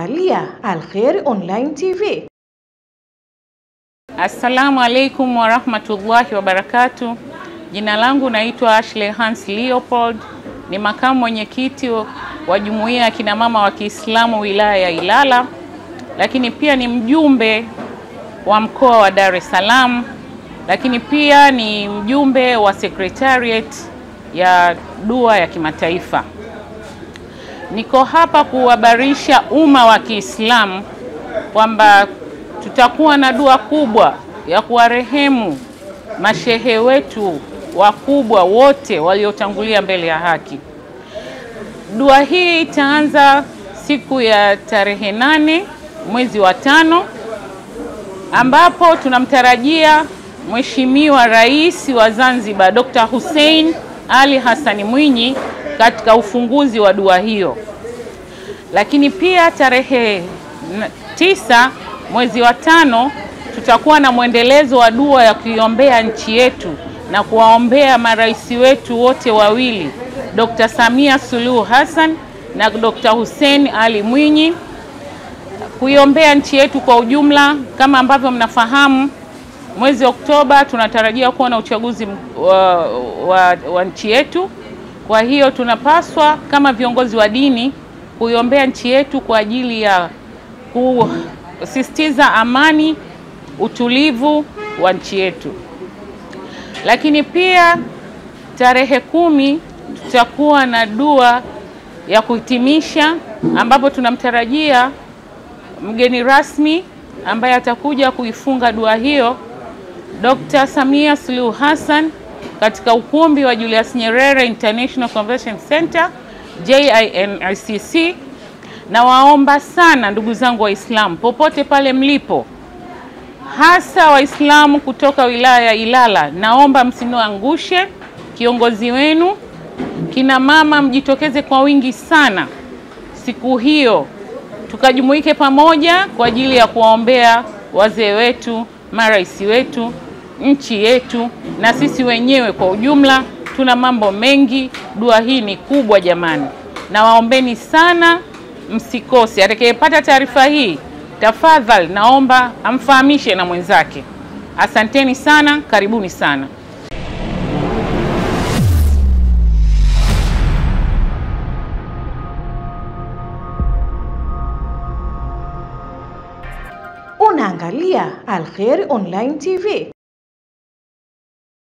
Unaangalia Al-Khair Online TV. Assalamu alaikum wa rahmatullahi wa barakatuh. Jina langu naitwa Ashley Hans Leopold, ni makamu mwenyekiti wa Jumuiya ya kina mama wa Kiislamu wilaya ya Ilala, lakini pia ni mjumbe wa mkoa wa Dar es Salaam, lakini pia ni mjumbe wa Secretariat ya dua ya kimataifa. Niko hapa kuhabarisha umma wa Kiislamu kwamba tutakuwa na dua kubwa ya kuwarehemu mashehe wetu wakubwa wote waliotangulia mbele ya haki. Dua hii itaanza siku ya tarehe 8 mwezi wa 5, ambapo tunamtarajia Mheshimiwa Rais wa Zanzibar Dr. Hussein Ali Hassan Mwinyi katika ufunguzi wa dua hiyo. Lakini pia tarehe 9 mwezi wa 5 tutakuwa na mwendelezo wa dua ya kuiombea nchi yetu na kuwaombea marais wetu wote wawili, Dr. Samia Suluhu Hassan na Dr. Hussein Ali Mwinyi, kuiombea nchi yetu kwa ujumla. Kama ambavyo mnafahamu, mwezi Oktoba tunatarajia kuwa na uchaguzi wa nchi yetu. Kwa hiyo tunapaswa kama viongozi wa dini kuiombea nchi yetu kwa ajili ya kusisitiza amani, utulivu wa nchi yetu. Lakini pia tarehe 10 tutakuwa na dua ya kuhitimisha, ambapo tunamtarajia mgeni rasmi ambaye atakuja kuifunga dua hiyo, Dr. Samia Suluhu Hassan, katika ukumbi wa Julius Nyerere International Convention Center JINICC. Na waomba sana ndugu zangu Waislamu popote pale mlipo, hasa Waislamu kutoka wilaya ya Ilala, naomba msinoangushe kiongozi wenu. Kina mama mjitokeze kwa wingi sana siku hiyo, tukajumuike pamoja kwa ajili ya kuwaombea wazee wetu, marais wetu, nchi yetu na sisi wenyewe kwa ujumla. Tuna mambo mengi, dua hii ni kubwa jamani, na waombeni sana, msikose. Atakayepata taarifa hii, tafadhali naomba amfahamishe na mwenzake. Asanteni sana, karibuni sana. Unaangalia Al-Khair Online TV.